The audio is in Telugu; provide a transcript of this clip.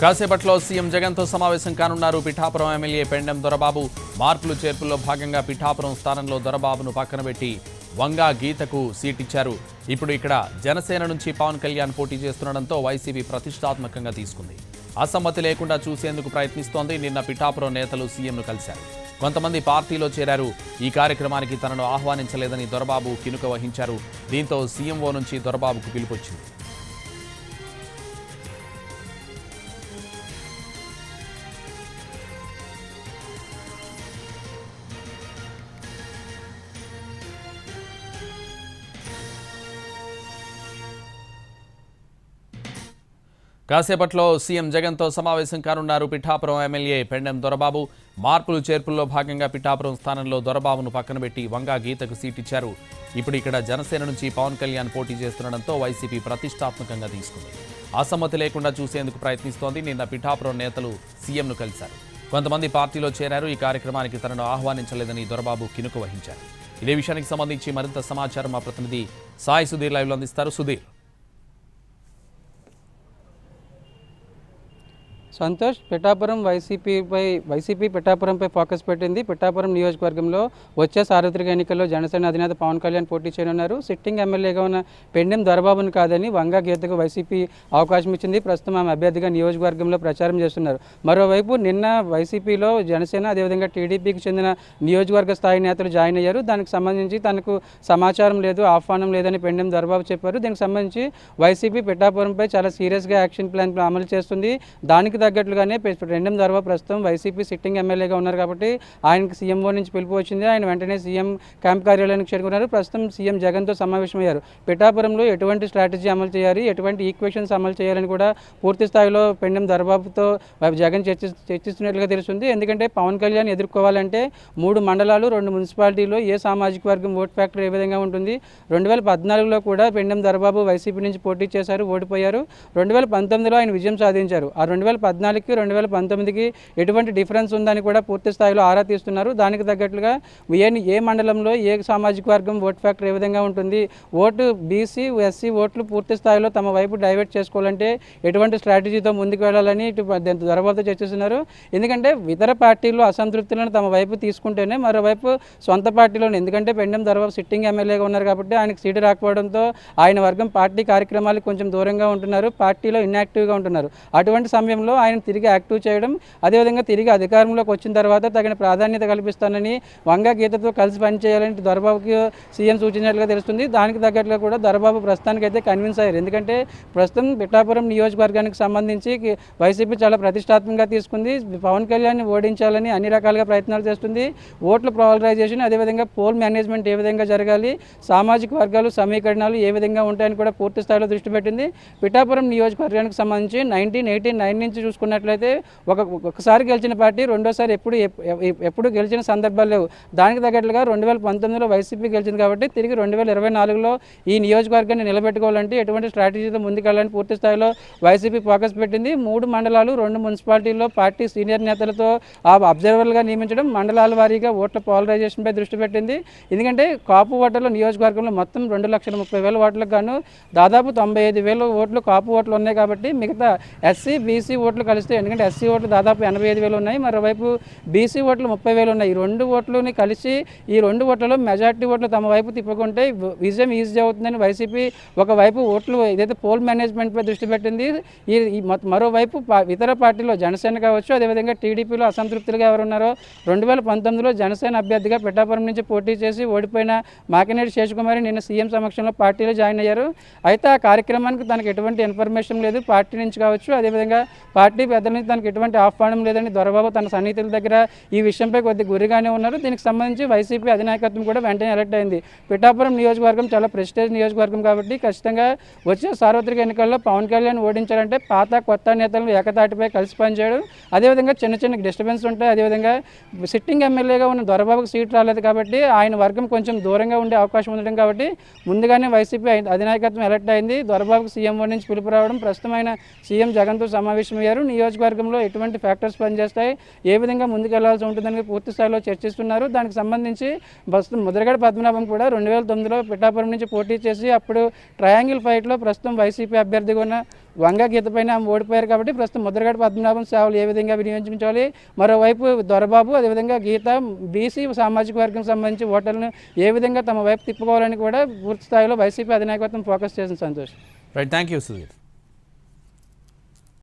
కాసేపట్లో సీఎం జగన్తో సమావేశం కానున్నారు పిఠాపురం ఎమ్మెల్యే పెండెం దొరబాబు. మార్పులు చేర్పుల్లో భాగంగా పిఠాపురం స్థానంలో దొరబాబును పక్కన పెట్టి వంగా గీతకు సీట్ ఇచ్చారు. ఇప్పుడు ఇక్కడ జనసేన నుంచి పవన్ కళ్యాణ్ పోటీ చేస్తుండటంతో వైసీపీ ప్రతిష్టాత్మకంగా తీసుకుంది. అసమ్మతి లేకుండా చూసేందుకు ప్రయత్నిస్తోంది. నిన్న పిఠాపురం నేతలు సీఎంను కలిశారు. కొంతమంది పార్టీలో చేరారు. ఈ కార్యక్రమానికి తనను ఆహ్వానించలేదని దొరబాబు కినుక వహించారు. దీంతో సీఎంఓ నుంచి దొరబాబుకు పిలుపొచ్చింది. కాసేపట్లో సీఎం జగన్తో సమావేశం కానున్నారు పిఠాపురం ఎమ్మెల్యే పెండెం దొరబాబు. మార్పులు చేర్పుల్లో భాగంగా పిఠాపురం స్థానంలో దొరబాబును పక్కన పెట్టి వంగా గీతకు సీట్ ఇచ్చారు. ఇప్పుడు ఇక్కడ జనసేన నుంచి పవన్ కళ్యాణ్ పోటీ చేస్తుండటంతో వైసీపీ ప్రతిష్టాత్మకంగా తీసుకుంది. అసమ్మతి లేకుండా చూసేందుకు ప్రయత్నిస్తోంది. నిన్న పిఠాపురం నేతలు సీఎంను కలిశారు. కొంతమంది పార్టీలో చేరారు. ఈ కార్యక్రమానికి తనను ఆహ్వానించలేదని దొరబాబు కినుక వహించారు. ఇదే విషయానికి సంబంధించి మరింత సమాచారం మా ప్రతినిధి సాయి సుధీర్ లైవ్లో అందిస్తారు. సుధీర్. సంతోష్, పిఠాపురం వైసీపీ పిఠాపురంపై ఫోకస్ పెట్టింది. పిఠాపురం నియోజకవర్గంలో వచ్చే సార్వత్రిక ఎన్నికల్లో జనసేన అధినేత పవన్ కళ్యాణ్ పోటీ చేయనున్నారు. సిట్టింగ్ ఎమ్మెల్యేగా ఉన్న పెండెం దొరబాబును కాదని వంగా గీతకు వైసీపీ అవకాశం ఇచ్చింది. ప్రస్తుతం ఆమె అభ్యర్థిగా నియోజకవర్గంలో ప్రచారం చేస్తున్నారు. మరోవైపు నిన్న వైసీపీలో జనసేన అదేవిధంగా టీడీపీకి చెందిన నియోజకవర్గ స్థాయి నేతలు జాయిన్ అయ్యారు. దానికి సంబంధించి తనకు సమాచారం లేదు, ఆహ్వానం లేదని పెండెం దొరబాబు చెప్పారు. దీనికి సంబంధించి వైసీపీ పిఠాపురంపై చాలా సీరియస్గా యాక్షన్ ప్లాన్ అమలు చేస్తుంది. దానికి తగ్గట్లుగానే పెండెం దొరబాబు ప్రస్తుతం వైసీపీ సిట్టింగ్ ఎమ్మెల్యేగా ఉన్నారు కాబట్టి ఆయనకి సీఎంఓ నుంచి పిలుపు వచ్చింది. ఆయన వెంటనే సీఎం క్యాంప్ కార్యాలయానికి చేరుకున్నారు. ప్రస్తుతం సీఎం జగన్తో సమావేశమయ్యారు. పిఠాపురంలో ఎటువంటి స్ట్రాటజీ అమలు చేయాలి, ఎటువంటి ఈక్వేషన్స్ అమలు చేయాలని కూడా పూర్తి స్థాయిలో పెండెం దొరబాబుతో జగన్ చర్చిస్తున్నట్లుగా తెలుస్తుంది. ఎందుకంటే పవన్ కళ్యాణ్ ఎదుర్కోవాలంటే 3 మండలాలు 2 మున్సిపాలిటీలో ఏ సామాజిక వర్గం ఓట్ ఫ్యాక్టర్ ఏ విధంగా ఉంటుంది. 2014లో కూడా పెండెం దొరబాబు వైసీపీ నుంచి పోటీ చేశారు, ఓడిపోయారు. 2019లో ఆయన విజయం సాధించారు. ఆ 2014కి 2019కి ఎటువంటి డిఫరెన్స్ ఉందని కూడా పూర్తి స్థాయిలో ఆరా తీస్తున్నారు. దానికి తగ్గట్లుగా ఏ మండలంలో ఏ సామాజిక వర్గం ఓట్ ఫ్యాక్టర్ ఏ విధంగా ఉంటుంది, ఓటు బీసీ ఎస్సీ ఓట్లు పూర్తి స్థాయిలో తమ వైపు డైవర్ట్ చేసుకోవాలంటే ఎటువంటి స్ట్రాటజీతో ముందుకు వెళ్ళాలని దొరబాబుతో చర్చిస్తున్నారు. ఎందుకంటే ఇతర పార్టీల్లో అసంతృప్తులను తమ వైపు తీసుకుంటేనే మరోవైపు సొంత పార్టీలోనే, ఎందుకంటే పెండెం దొరబాబు సిట్టింగ్ ఎమ్మెల్యేగా ఉన్నారు కాబట్టి ఆయనకు సీటు రాకపోవడంతో ఆయన వర్గం పార్టీ కార్యక్రమాలకు కొంచెం దూరంగా ఉంటున్నారు, పార్టీలో ఇన్యాక్టివ్గా ఉంటున్నారు. అటువంటి సమయంలో ఆయన తిరిగి యాక్టివ్ చేయడం, అదేవిధంగా తిరిగి అధికారంలోకి వచ్చిన తర్వాత తగిన ప్రాధాన్యత కల్పిస్తానని వంగా గీతతో కలిసి పనిచేయాలని దొరబాబుకి సీఎం సూచించినట్లుగా తెలుస్తుంది. దానికి తగ్గట్లుగా కూడా దొరబాబు ప్రస్తుతానికి అయితే కన్విన్స్ అయ్యారు. ఎందుకంటే ప్రస్తుతం పిఠాపురం నియోజకవర్గానికి సంబంధించి వైసీపీ చాలా ప్రతిష్టాత్మకంగా తీసుకుంది. పవన్ కళ్యాణ్ని ఓడించాలని అన్ని రకాలుగా ప్రయత్నాలు చేస్తుంది. ఓట్ల పోలరైజేషన్, అదేవిధంగా పోల్ మేనేజ్మెంట్ ఏ విధంగా జరగాలి, సామాజిక వర్గాలు సమీకరణాలు ఏ విధంగా ఉంటాయని కూడా పూర్తి స్థాయిలో దృష్టి పెట్టింది. పిఠాపురం నియోజకవర్గానికి సంబంధించి 1989 నుంచి చూసుకున్నట్లయితే ఒకసారి గెలిచిన పార్టీ రెండోసారి ఎప్పుడు గెలిచిన సందర్భాలు లేవు. దానికి తగ్గట్లుగా 2019లో వైసీపీ గెలిచింది కాబట్టి తిరిగి 2024లో ఈ నియోజకవర్గాన్ని నిలబెట్టుకోవాలంటే ఎటువంటి స్ట్రాటజీతో ముందుకెళ్ళాలని పూర్తి స్థాయిలో వైసీపీ ఫోకస్ పెట్టింది. 3 మండలాలు 2 మున్సిపాలిటీల్లో పార్టీ సీనియర్ నేతలతో అబ్జర్వర్లుగా నియమించడం, మండలాల వారీగా ఓట్ల పోలరైజేషన్పై దృష్టి పెట్టింది. ఎందుకంటే కాపు ఓటర్లు నియోజకవర్గంలో మొత్తం 2,30,000 ఓట్లకు గాను దాదాపు 95,000 ఓట్లు కాపు ఓట్లు ఉన్నాయి కాబట్టి మిగతా ఎస్సీ బీసీ ఓట్లు కలిస్తే, ఎందుకంటే ఎస్సీ ఓట్లు దాదాపు 85,000 ఉన్నాయి, మరోవైపు బీసీ ఓట్లు 30,000 ఉన్నాయి. ఈ 2 ఓట్లని కలిసి ఈ 2 ఓట్లలో మెజార్టీ ఓట్లు తమ వైపు తిప్పుకుంటే విజయం ఈజీ అవుతుందని వైసీపీ ఒకవైపు ఓట్లు ఏదైతే పోల్ మేనేజ్మెంట్పై దృష్టి పెట్టింది. మరోవైపు ఇతర పార్టీలో జనసేన కావచ్చు, అదేవిధంగా టీడీపీలో అసంతృప్తులుగా ఎవరున్నారో 2019లో జనసేన అభ్యర్థిగా పిఠాపురం నుంచి పోటీ చేసి ఓడిపోయిన మాకినేడి శేషకుమారి నిన్న సీఎం సమక్షంలో పార్టీలో జాయిన్ అయ్యారు. అయితే ఆ కార్యక్రమానికి తనకు ఎటువంటి ఇన్ఫర్మేషన్ లేదు, పార్టీ నుంచి కావచ్చు, అదేవిధంగా పార్టీ పెద్దల నుంచి తనకు ఎటువంటి ఆహ్వానం లేదని దొరబాబు తన సన్నిహితుల దగ్గర ఈ విషయంపై కొద్ది గురిగానే ఉన్నారు. దీనికి సంబంధించి వైసీపీ అధినాయకత్వం కూడా వెంటనే అలర్ట్ అయింది. పిఠాపురం నియోజకవర్గం చాలా ప్రెస్టేజ్ నియోజకవర్గం కాబట్టి ఖచ్చితంగా వచ్చే సార్వత్రిక ఎన్నికల్లో పవన్ కళ్యాణ్ ఓడించాలంటే పాత కొత్త నేతలను ఏకతాటిపై కలిసి పనిచేయడం, అదేవిధంగా చిన్న డిస్టర్బెన్స్ ఉంటాయి. అదేవిధంగా సిట్టింగ్ ఎమ్మెల్యేగా ఉన్న దొరబాబుకు సీట్ రాలేదు కాబట్టి ఆయన వర్గం కొంచెం దూరంగా ఉండే అవకాశం ఉండడం కాబట్టి ముందుగానే వైసీపీ అధినాయకత్వం అలర్ట్ అయింది. దొరబాబుకు సీఎంఓ నుంచి పిలుపు రావడం, ప్రస్తుతం ఆయన సీఎం జగన్తో సమావేశమయ్యారు. నియోజకవర్గంలో ఎటువంటి ఫ్యాక్టర్స్ పనిచేస్తాయి, ఏ విధంగా ముందుకెళ్లాల్సి ఉంటుందని పూర్తి స్థాయిలో చర్చిస్తున్నారు. దానికి సంబంధించి ముద్రగడ పద్మనాభం కూడా 2009లో పిఠాపురం నుంచి పోటీ చేసి అప్పుడు ట్రయాంగిల్ ఫైట్లో ప్రస్తుతం వైసీపీ అభ్యర్థిగా ఉన్న వంగ గీత పైన ఆమె ఓడిపోయారు. కాబట్టి ప్రస్తుతం ముద్రగడ పద్మనాభం సేవలు ఏ విధంగా వినియోగించాలి, మరోవైపు దొరబాబు అదేవిధంగా గీత బీసీ సామాజిక వర్గం సంబంధించి ఓటర్లను ఏ విధంగా తమ వైపు తిప్పుకోవాలని కూడా పూర్తి స్థాయిలో వైసీపీ అధినాయకత్వం ఫోకస్ చేసింది. Santosh. Right, thank you Sudheer.